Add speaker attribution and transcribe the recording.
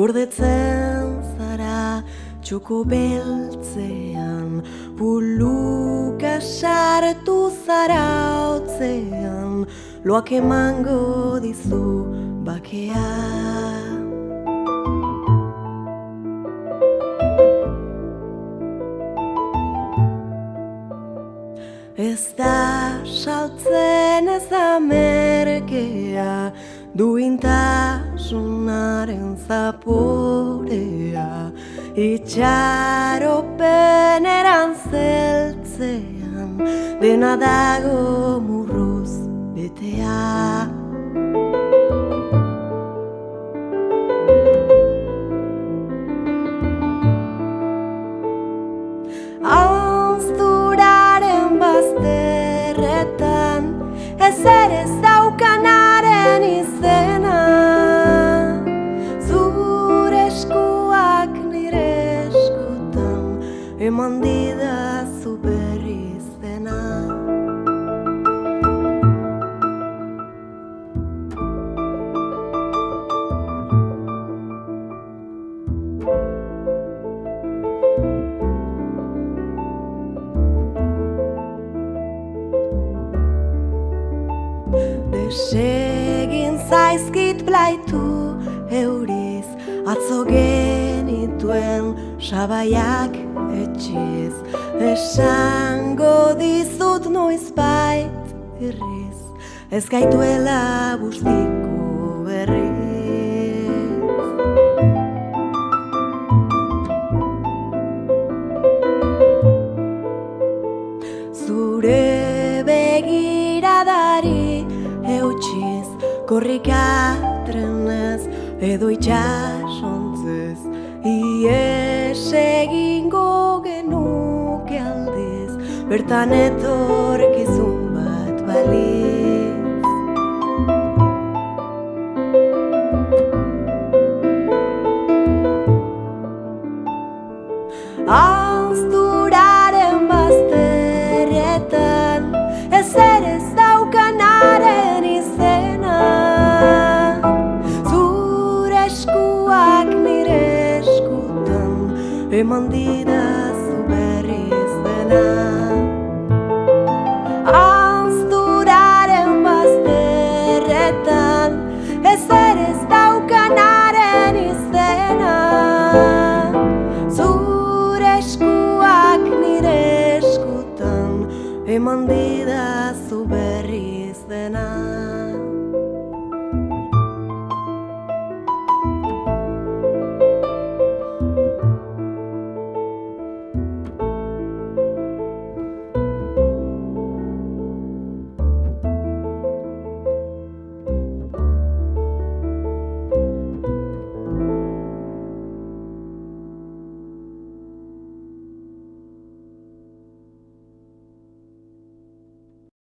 Speaker 1: gordetzen zara txoko beltzean, puluka sartu zara hotzean, loak emango dizu bakea. Ez da saltzen ez da merkea, duintasunaren zaporea, itxaropen zeltzean, dena dago murruz betea. Anzturaren bazterretan, ezer ez daukanaren izena, zure eskuak nire eskutan, eman didazu berriz dena. Desegin zaizkit blaitu euriz, atzo genituen sabaiak etxiz, esango dizut noizbait irriz, ez gaituela bustiko berriz. Zure begiradari eutxiz, korrika trenez edo itxasontzez, ies egingo genuke aldiz, bertan etorkizun bat balitz. Ahaztu